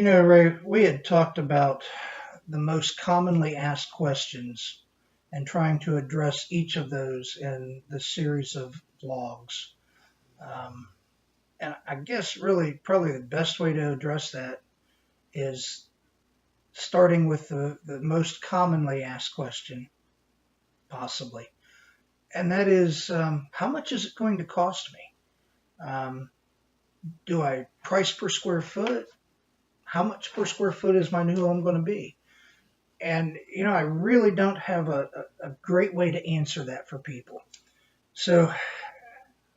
Ray, we had talked about the most commonly asked questions and trying to address each of those in the series of vlogs. Um, and I guess really probably the best way to address that is starting with the most commonly asked question, possibly. And that is, how much is it going to cost me? Um, do I price per square foot? How much per square foot is my new home going to be? And, I really don't have a great way to answer that for people. So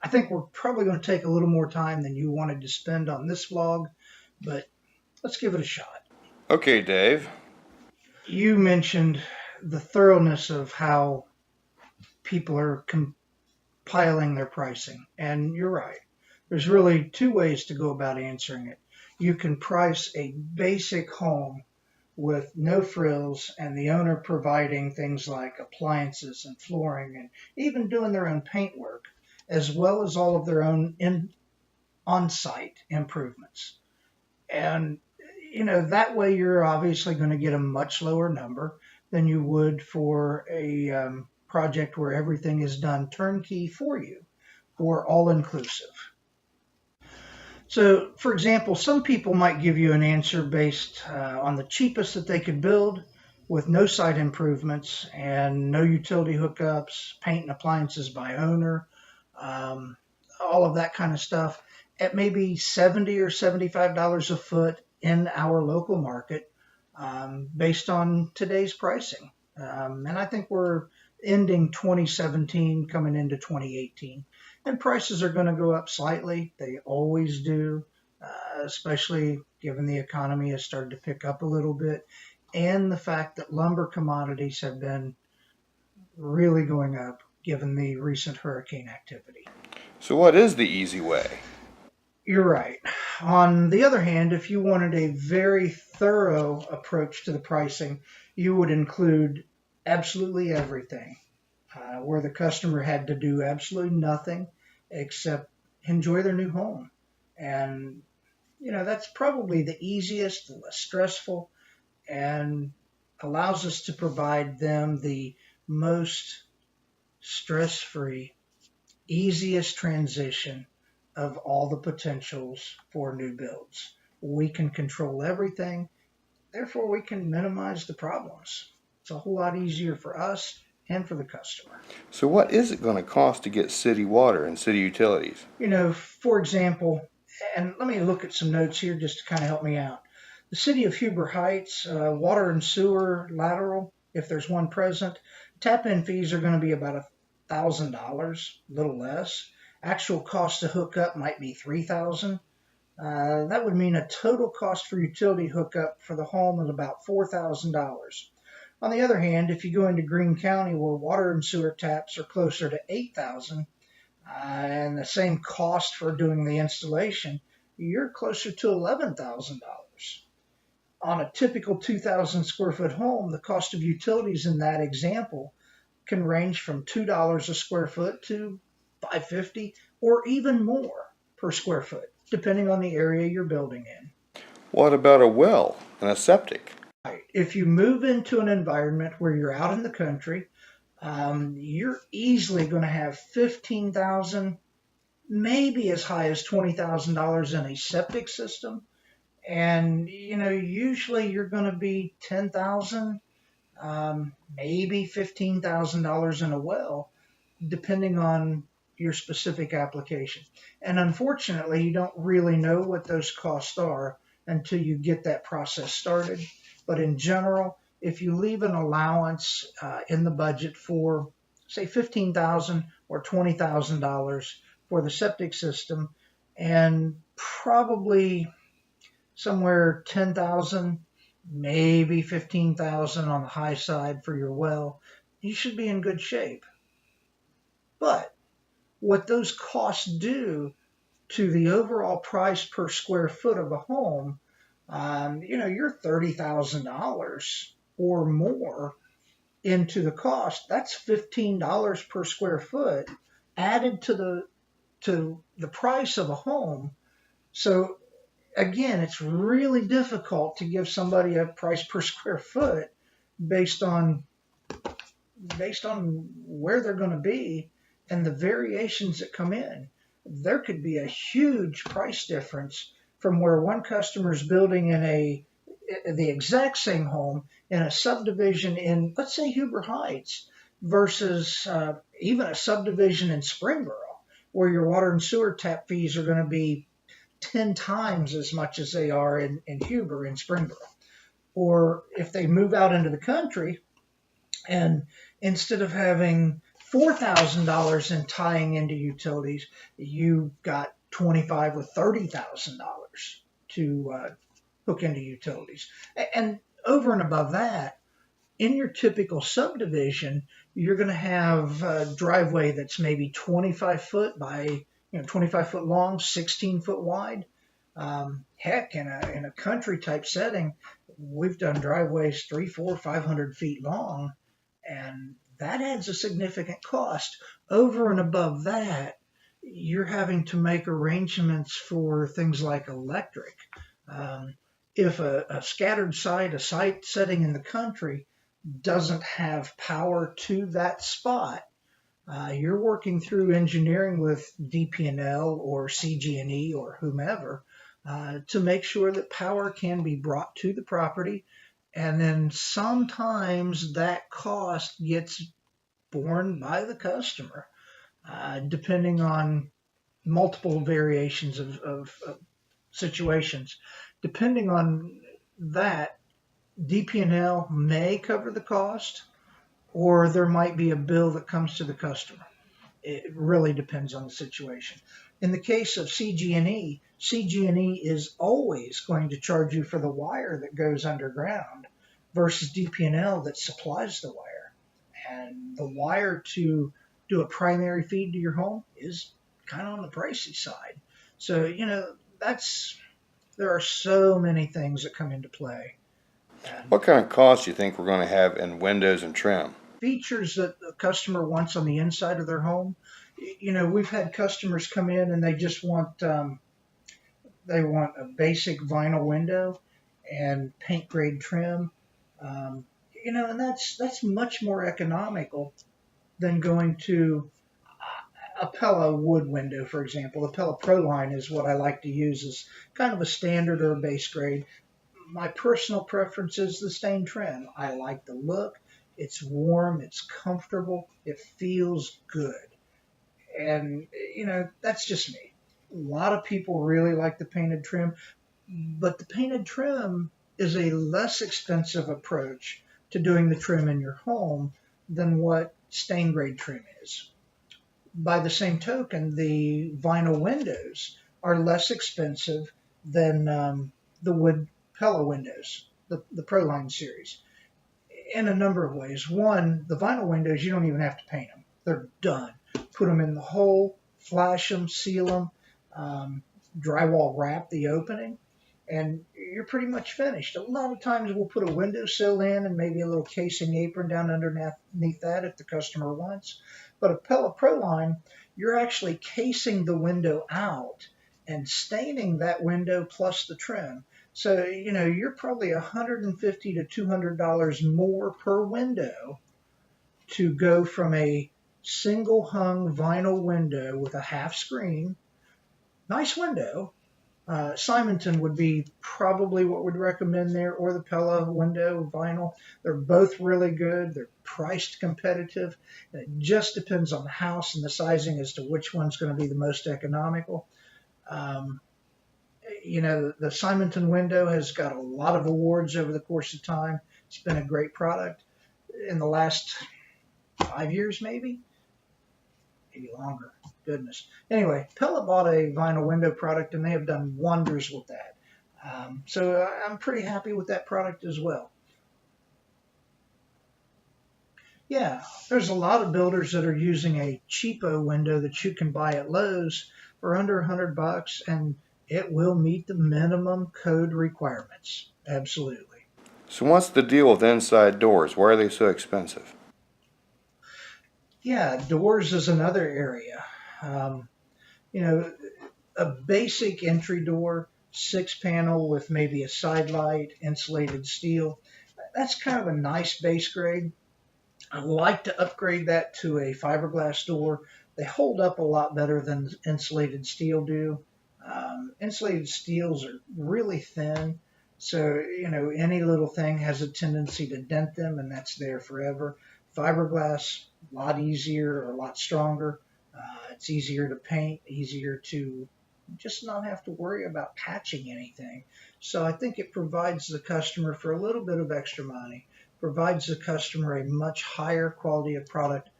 I think we're probably going to take a little more time than you wanted to spend on this vlog, but let's give it a shot. Okay, Dave. You mentioned the thoroughness of how people are compiling their pricing, and you're right. There's really two ways to go about answering it. You can price a basic home with no frills and the owner providing things like appliances and flooring and even doing their own paintwork, as well as all of their own on-site improvements. And that way you're obviously going to get a much lower number than you would for a project where everything is done turnkey for you or all inclusive. So, for example, some people might give you an answer based on the cheapest that they could build with no site improvements and no utility hookups, paint and appliances by owner, um, all of that kind of stuff at maybe $70 or $75 a foot in our local market based on today's pricing. And I think we're ending 2017, coming into 2018. And prices are going to go up slightly. They always do, especially given the economy has started to pick up a little bit and the fact that lumber commodities have been really going up given the recent hurricane activity. So, what is the easy way? You're right. On the other hand, if you wanted a very thorough approach to the pricing, you would include absolutely everything, where the customer had to do absolutely nothing except enjoy their new home. And, that's probably the easiest, the less stressful, and allows us to provide them the most stress free, easiest transition of all the potentials for new builds. We can control everything, therefore, we can minimize the problems. It's a whole lot easier for us and for the customer. So, what is it going to cost to get city water and city utilities? For example, and let me look at some notes here just to kind of help me out. The city of Huber Heights, water and sewer lateral, if there's one present, tap-in fees are going to be about $1,000, a little less. Actual cost to hook up might be $3,000. That would mean a total cost for utility hookup for the home is about $4,000. On the other hand, if you go into Greene County where water and sewer taps are closer to $8,000 and the same cost for doing the installation, you're closer to $11,000. On a typical 2,000 square foot home, the cost of utilities in that example can range from $2 a square foot to $5.50 or even more per square foot, depending on the area you're building in. What about a well and a septic? Right. If you move into an environment where you're out in the country, you're easily going to have 15,000, maybe as high as $20,000 in a septic system, and usually you're going to be 10,000, maybe $15,000 in a well, depending on your specific application. And unfortunately, you don't really know what those costs are until you get that process started. But in general, if you leave an allowance in the budget for, say, 15,000 or $20,000 for the septic system, and probably somewhere 10,000, maybe 15,000 on the high side for your well, you should be in good shape. But what those costs do to the overall price per square foot of a home, you're $30,000 or more into the cost. That's $15 per square foot added to the price of a home. So again, it's really difficult to give somebody a price per square foot based on based on where they're going to be and the variations that come in. There could be a huge price difference from where one customer is building in the exact same home in a subdivision in, let's say, Huber Heights versus even a subdivision in Springboro, where your water and sewer tap fees are going to be 10 times as much as they are in Huber in Springboro. Or if they move out into the country, and instead of having $4,000 in tying into utilities, you got 25 or $30,000 to hook into utilities. And over and above that, in your typical subdivision, you're going to have a driveway that's maybe 25 foot by 25 foot long, 16 foot wide. Heck, in a country type setting, we've done driveways 3, 4, 500 feet long, and that adds a significant cost. Over and above that, you're having to make arrangements for things like electric. Um, if a scattered site, a site setting in the country, doesn't have power to that spot, you're working through engineering with DP&L or CG&E or whomever to make sure that power can be brought to the property. And then sometimes that cost gets borne by the customer, depending on multiple variations of situations. Depending on that, DP&L may cover the cost, or there might be a bill that comes to the customer. It really depends on the situation. In the case of CG&E, CG&E is always going to charge you for the wire that goes underground versus DP&L that supplies the wire. And the wire to do a primary feed to your home is kind of on the pricey side. So, that's there are so many things that come into play. And What kind of costs do you think we're going to have in windows and trim? features that the customer wants on the inside of their home. We've had customers come in and they just want they want a basic vinyl window and paint grade trim. And that's much more economical than going to a Pella wood window, for example. The Pella Pro line is what I like to use as kind of a standard or a base grade. My personal preference is the stain trim. I like the look. It's warm. It's comfortable. It feels good. And, that's just me. A lot of people really like the painted trim, but the painted trim is a less expensive approach to doing the trim in your home than what stain grade trim is. By the same token, the vinyl windows are less expensive than the wood Pella windows, the Proline series, in a number of ways. One, the vinyl windows, you don't even have to paint them. They're done. Put them in the hole, flash them, seal them, drywall wrap the opening, and you're pretty much finished. A lot of times we'll put a windowsill in and maybe a little casing apron down underneath that if the customer wants. But a Pella Pro line, you're actually casing the window out and staining that window plus the trim. So, you're probably $150 to $200 more per window to go from a single hung vinyl window with a half screen, nice window. Simonton would be probably what we'd recommend there, or the Pella window vinyl. They're both really good. They're priced competitive. And it just depends on the house and the sizing as to which one's going to be the most economical. Um, the Simonton window has got a lot of awards over the course of time. It's been a great product. In the last 5 years, maybe longer. Goodness. Anyway, Pella bought a vinyl window product, and they have done wonders with that. So I'm pretty happy with that product as well. Yeah, there's a lot of builders that are using a cheapo window that you can buy at Lowe's for under $100, and it will meet the minimum code requirements. Absolutely. So what's the deal with inside doors? Why are they so expensive? Yeah, doors is another area. Um, you know, a basic entry door, 6 panel with maybe a side light, insulated steel. That's kind of a nice base grade. I'd like to upgrade that to a fiberglass door. They hold up a lot better than insulated steel do. Insulated steels are really thin, so any little thing has a tendency to dent them, and that's there forever. Fiberglass, a lot easier or a lot stronger. It's easier to paint, easier to just not have to worry about patching anything. So I think it provides the customer for a little bit of extra money, provides the customer a much higher quality of product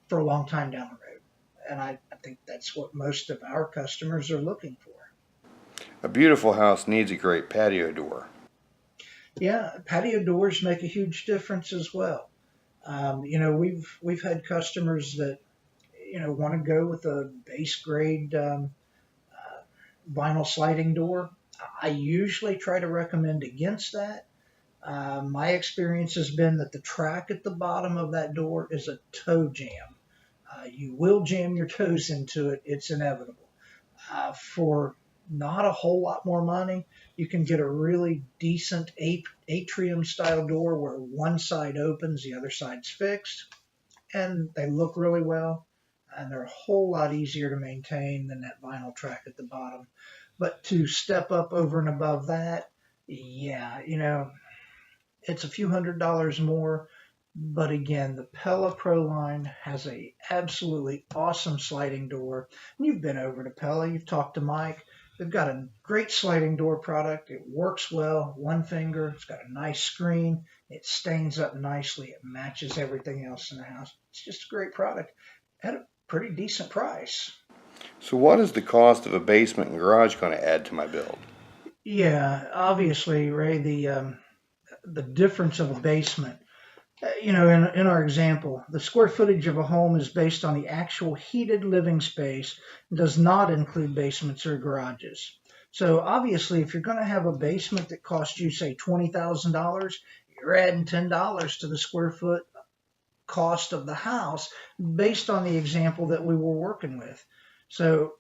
for a long time down the road. And I think that's what most of our customers are looking for. A beautiful house needs a great patio door. Yeah, patio doors make a huge difference as well. We've had customers that want to go with a base grade vinyl sliding door. I usually try to recommend against that. My experience has been that the track at the bottom of that door is a toe jam. You will jam your toes into it, it's inevitable. For not a whole lot more money, you can get a really decent atrium style door where one side opens, the other side's fixed, and they look really well. And they're a whole lot easier to maintain than that vinyl track at the bottom. But to step up over and above that, yeah, it's a few $100s more. But again, the Pella Pro line has a absolutely awesome sliding door. And you've been over to Pella, you've talked to Mike. They've got a great sliding door product. It works well, one finger. It's got a nice screen. It stains up nicely. It matches everything else in the house. It's just a great product at a pretty decent price. So what is the cost of a basement and garage going to add to my build? Yeah, obviously, Ray, the difference of a basement. In our example, the square footage of a home is based on the actual heated living space, and does not include basements or garages. So obviously, if you're going to have a basement that costs you, say, $20,000, you're adding $10 to the square foot cost of the house based on the example that we were working with. So,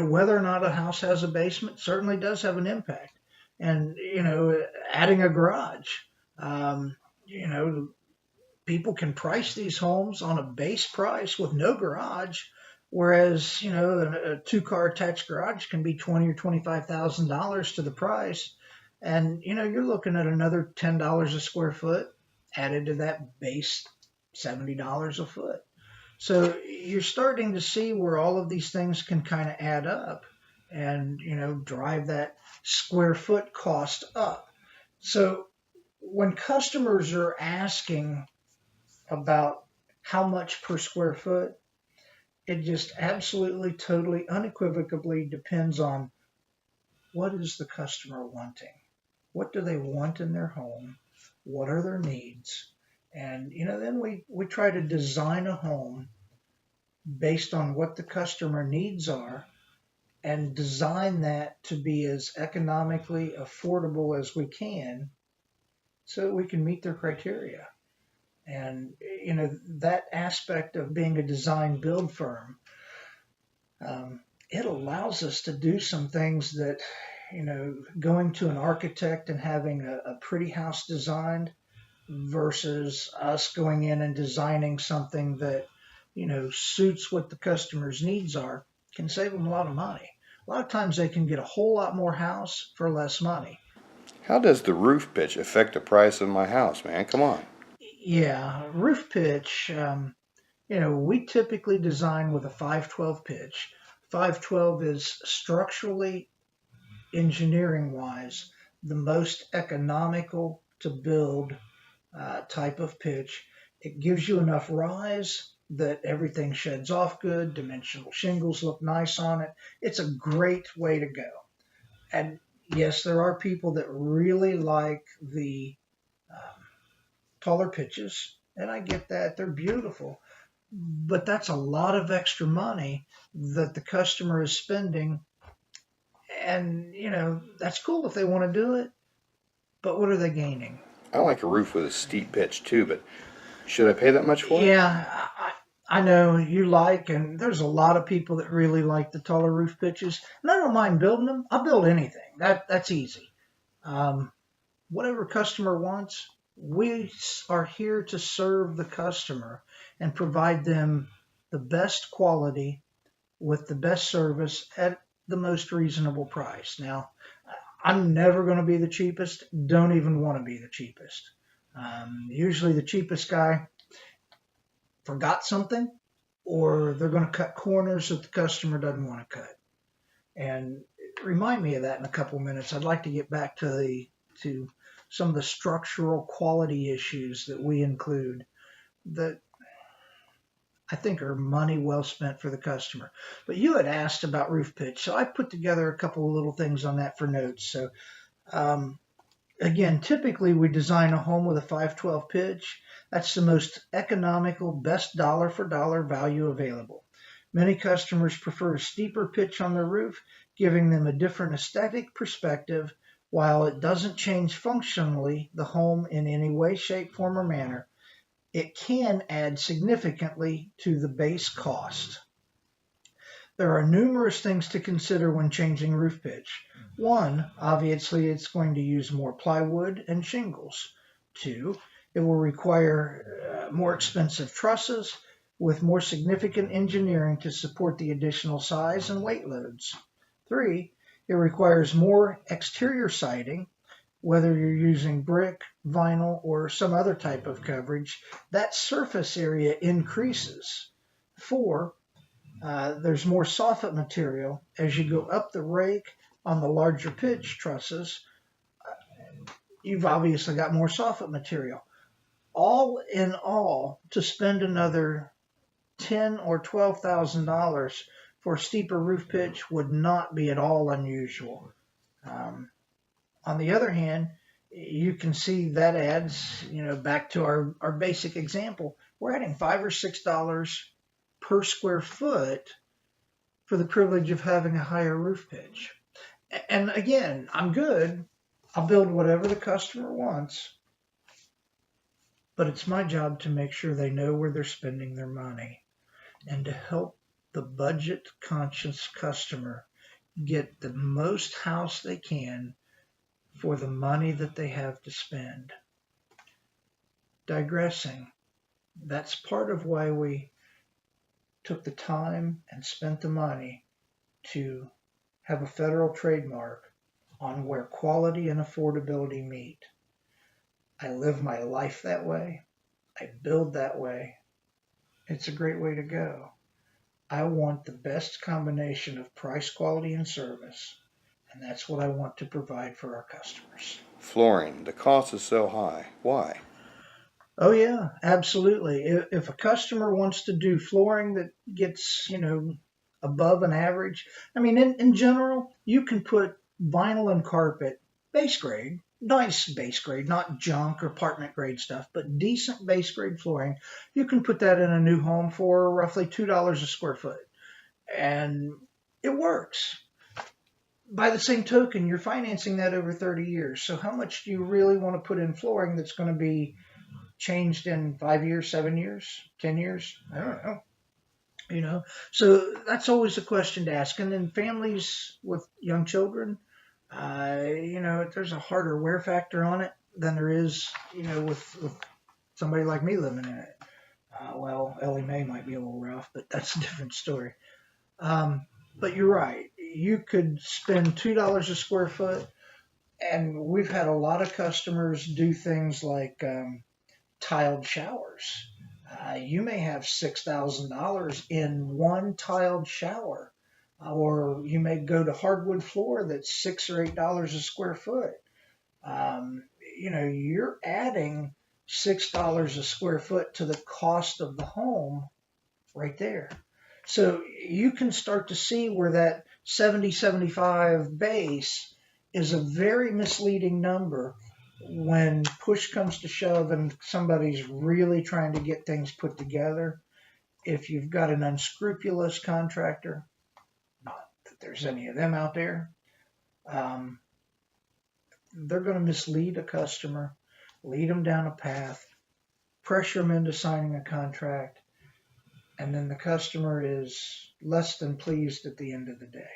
whether or not a house has a basement certainly does have an impact. And, adding a garage, you know, people can price these homes on a base price with no garage, whereas a two-car attached garage can be $20,000 or $25,000 to the price, and you're looking at another $10 a square foot added to that base $70 a foot. So you're starting to see where all of these things can kind of add up, and drive that square foot cost up. So when customers are asking about how much per square foot, it just absolutely, totally, unequivocally depends on what is the customer wanting. What do they want in their home? What are their needs? And then we try to design a home based on what the customer needs are, and design that to be as economically affordable as we can so we can meet their criteria. And that aspect of being a design build firm, it allows us to do some things that going to an architect and having a pretty house designed versus us going in and designing something that suits what the customer's needs are, can save them a lot of money. A lot of times they can get a whole lot more house for less money. How does the roof pitch affect the price of my house, man? Come on. Yeah, roof pitch. We typically design with a 512 pitch. 512 is structurally, engineering wise, the most economical to build type of pitch. It gives you enough rise that everything sheds off good. Dimensional shingles look nice on it. It's a great way to go. And yes, there are people that really like the taller pitches, and I get that. They're beautiful. But that's a lot of extra money that the customer is spending. And, that's cool if they want to do it, but what are they gaining? I like a roof with a steep pitch too, but should I pay that much for it? Yeah, I know you like, and there's a lot of people that really like the taller roof pitches, and I don't mind building them. I'll build anything. That's easy. Um, Whatever customer wants, we are here to serve the customer and provide them the best quality with the best service at the most reasonable price. Now, I'm never going to be the cheapest. Don't even want to be the cheapest. Usually, the cheapest guy forgot something, or they're going to cut corners that the customer doesn't want to cut. And remind me of that in a couple of minutes. I'd like to get back to some of the structural quality issues that we include that I think are money well spent for the customer. But you had asked about roof pitch, so I put together a couple of little things on that for notes. So um, again, typically we design a home with a 512 pitch. That's the most economical, best dollar for dollar value available. Many customers prefer a steeper pitch on their roof, giving them a different aesthetic perspective. While it doesn't change functionally the home in any way, shape, form, or manner, it can add significantly to the base cost. There are numerous things to consider when changing roof pitch. One, obviously, it's going to use more plywood and shingles. Two, it will require more expensive trusses with more significant engineering to support the additional size and weight loads. Three, it requires more exterior siding, whether you're using brick, vinyl, or some other type of coverage. That surface area increases. Four, there's more soffit material as you go up the rake on the larger pitch trusses. You've obviously got more soffit material. All in all, to spend another $10,000 or $12,000 for a steeper roof pitch would not be at all unusual. Um, on the other hand, you can see that adds, back to our basic example. We're adding $5 or $6 per square foot for the privilege of having a higher roof pitch. And again, I'm good. I'll build whatever the customer wants, but it's my job to make sure they know where they're spending their money and to help the budget conscious customer get the most house they can for the money that they have to spend. Digressing, that's part of why we took the time and spent the money to have a federal trademark on where quality and affordability meet. I live my life that way. I build that way. It's a great way to go. I want the best combination of price, quality, and service, and that's what I want to provide for our customers. Flooring, the cost is so high. Why? Oh yeah, absolutely. If a customer wants to do flooring that gets, above an average, I mean, in general, you can put vinyl and carpet, base grade, nice base grade, not junk or apartment grade stuff, but decent base grade flooring. You can put that in a new home for roughly $2 a square foot, and it works. By the same token, you're financing that over 30 years. So how much do you really want to put in flooring that's going to be changed in 5 years, 7 years, 10 years? I don't know. So that's always a question to ask. And then families with young children, there's a harder wear factor on it than there is, with somebody like me living in it. Well, Ellie Mae might be a little rough, but that's a different story. But you're right. You could spend $2 a square foot, and we've had a lot of customers do things like tiled showers. You may have $6,000 in one tiled shower, or you may go to hardwood floor that's $6 or $8 a square foot. You're adding $6 a square foot to the cost of the home right there. So you can start to see where that 70-75 base is a very misleading number when push comes to shove and somebody's really trying to get things put together. If you've got an unscrupulous contractor, not that there's any of them out there, um, they're going to mislead a customer, lead them down a path, pressure them into signing a contract, and then the customer is less than pleased at the end of the day.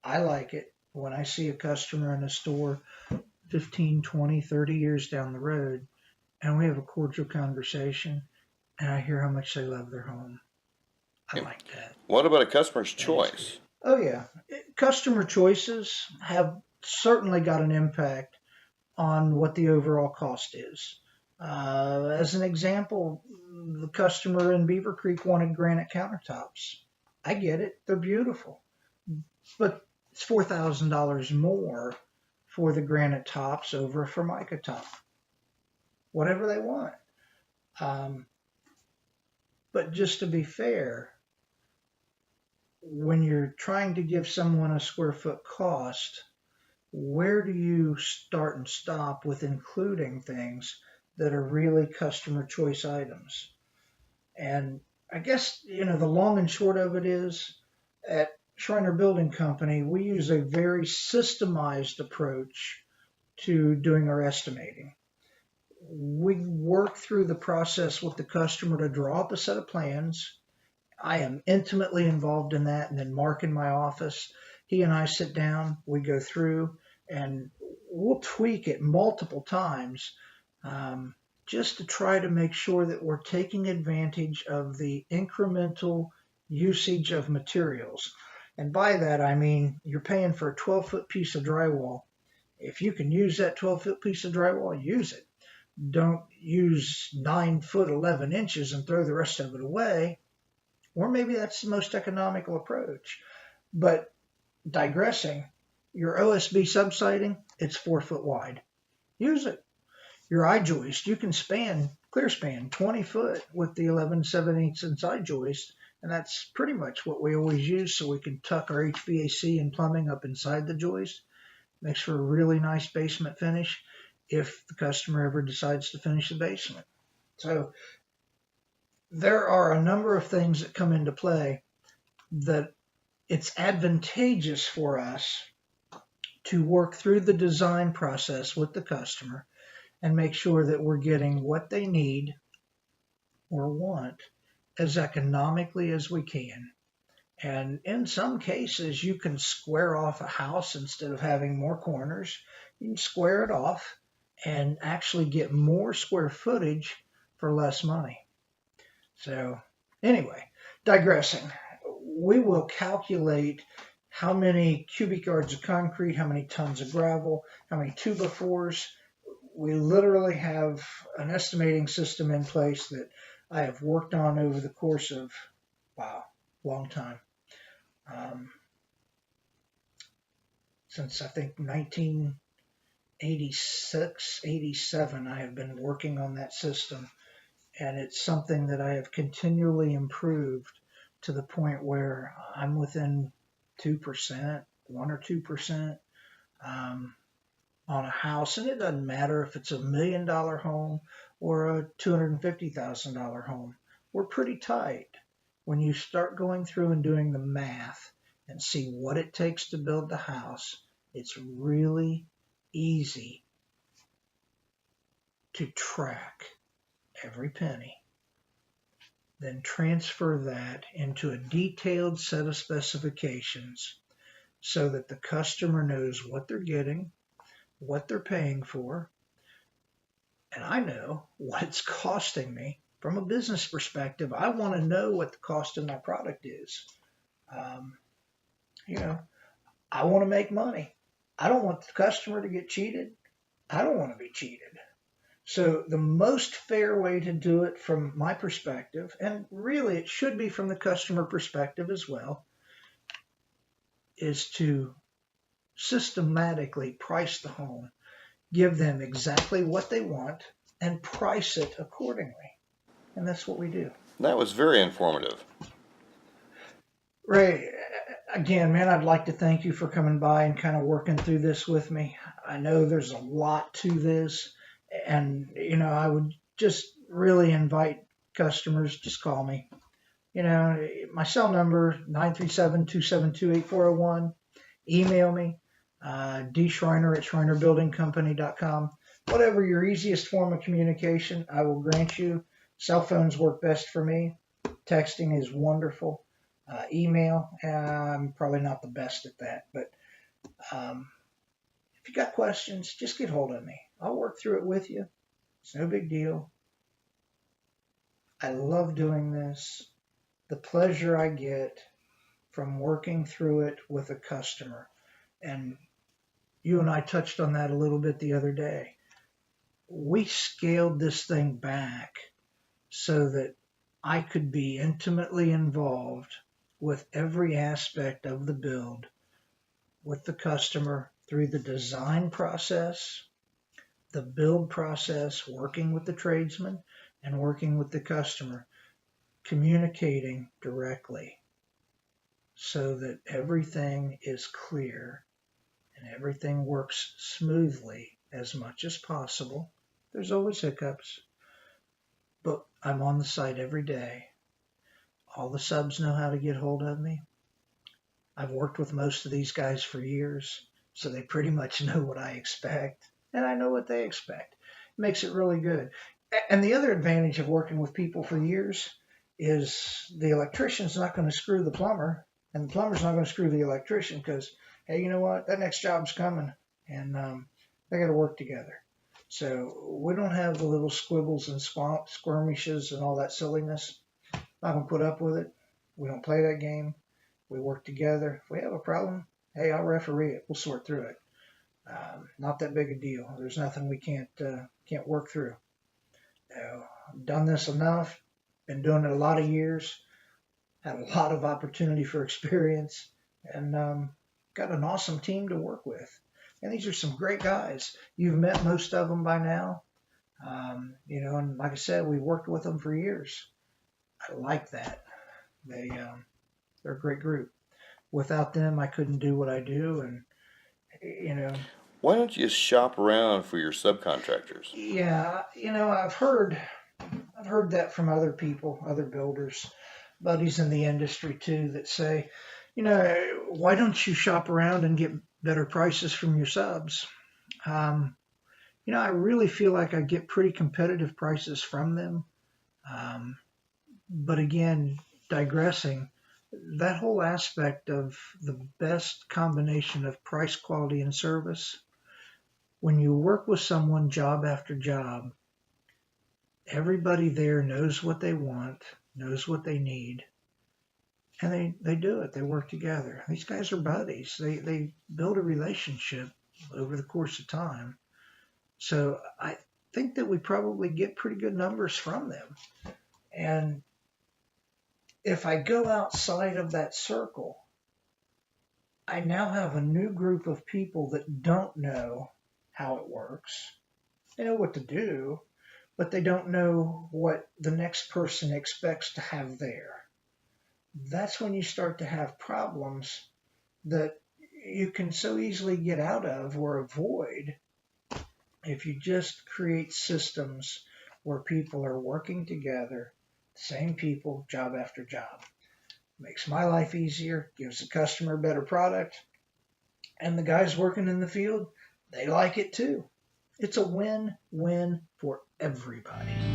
I like it when I see a customer in a store 15, 20, 30 years down the road and we have a cordial conversation and I hear how much they love their home. I And like that. what about a customer's That is good. choice? Oh, yeah. Customer choices have certainly got an impact on what the overall cost is. As an example, the customer in Beaver Creek wanted granite countertops. I get it, they're beautiful, but it's $4,000 more for the granite tops over a Formica top, whatever they want. Um, but just to be fair, when you're trying to give someone a square foot cost, where do you start and stop with including things that are really customer choice items? And I guess, the long and short of it is at Shriner Building Company, we use a very systemized approach to doing our estimating. We work through the process with the customer to draw up a set of plans. I am intimately involved in that. And then Mark in my office, he and I sit down, we go through, and we'll tweak it multiple times, um, just to try to make sure that we're taking advantage of the incremental usage of materials. And by that, I mean you're paying for a 12-foot piece of drywall. If you can use that 12-foot piece of drywall, use it. Don't use 9 foot 11 inches and throw the rest of it away. Or maybe that's the most economical approach. But digressing, your OSB subsiding, it's 4 foot wide. Use it. Your eye joist, you can clear span 20 foot with the 11/7/8 inch eye joist. And that's pretty much what we always use so we can tuck our HVAC and plumbing up inside the joist. Makes for a really nice basement finish if the customer ever decides to finish the basement. So there are a number of things that come into play that it's advantageous for us to work through the design process with the customer and make sure that we're getting what they need or want as economically as we can. And in some cases, you can square off a house instead of having more corners. You can square it off and actually get more square footage for less money. So, anyway, digressing, we will calculate how many cubic yards of concrete, how many tons of gravel, how many 2x4s. We literally have an estimating system in place that I have worked on over the course of, wow, long time. Since I think 1986, 87, I have been working on that system. And it's something that I have continually improved to the point where I'm within 2%, 1 or 2%, on a house. And it doesn't matter if it's $1 million home or a $250,000 home. We're pretty tight. When you start going through and doing the math and see what it takes to build the house, it's really easy to track every penny. Then transfer that into a detailed set of specifications so that the customer knows what they're getting, what they're paying for, and I know what it's costing me. From a business perspective, I want to know what the cost of my product is. Um, you know, I want to make money. I don't want the customer to get cheated. I don't want to be cheated. So the most fair way to do it from my perspective, and really it should be from the customer perspective as well, is to systematically price the home, give them exactly what they want, and price it accordingly. And that's what we do. That was very informative. Ray, again, man, I'd like to thank you for coming by and kind of working through this with me. I know there's a lot to this, and I would just really invite customers, just call me. My cell number 937-272-8401. Email me, dschreiner@schreinerbuildingcompany.com. Whatever your easiest form of communication, I will grant you. Cell phones work best for me. Texting is wonderful. Email, I'm probably not the best at that, but um, if you got questions, just get hold of me. I'll work through it with you. It's no big deal. I love doing this. The pleasure I get from working through it with a customer. And you and I touched on that a little bit the other day. We scaled this thing back so that I could be intimately involved with every aspect of the build with the customer through the design process, the build process, working with the tradesman and working with the customer, communicating directly so that everything is clear and everything works smoothly as much as possible. There's always hiccups, but I'm on the site every day. All the subs know how to get hold of me. I've worked with most of these guys for years, so they pretty much know what I expect, and I know what they expect. It makes it really good. And the other advantage of working with people for years is the electrician's not going to screw the plumber, and the plumber's not going to screw the electrician because, hey, you know what? That next job's coming, and they got to work together. So we don't have the little squibbles and skirmishes and all that silliness. Not going to put up with it. We don't play that game. We work together. If we have a problem, hey, I'll referee it. We'll sort through it. Not that big a deal. There's nothing we can't work through. I've done this enough. Been doing it a lot of years. Had a lot of opportunity for experience, and got an awesome team to work with. And these are some great guys. You've met most of them by now. And like I said, we've worked with them for years. I like that. They're a great group. Without them, I couldn't do what I do, and you know, Why don't you just shop around for your subcontractors? yeah, I've heard that from other people, other builders, buddies in the industry too, that say, why don't you shop around and get better prices from your subs? Um, I really feel like I get pretty competitive prices from them. Um, but again, digressing, that whole aspect of the best combination of price, quality, and service, when you work with someone job after job, everybody there knows what they want, knows what they need, and they do it. They work together. These guys are buddies. They build a relationship over the course of time. So I think that we probably get pretty good numbers from them. And if I go outside of that circle, I now have a new group of people that don't know how it works. They know what to do, but they don't know what the next person expects to have there. That's when you start to have problems that you can so easily get out of or avoid if you just create systems where people are working together, same people, job after job. Makes my life easier, gives the customer a better product, and the guys working in the field, they like it too. It's a win-win for everybody.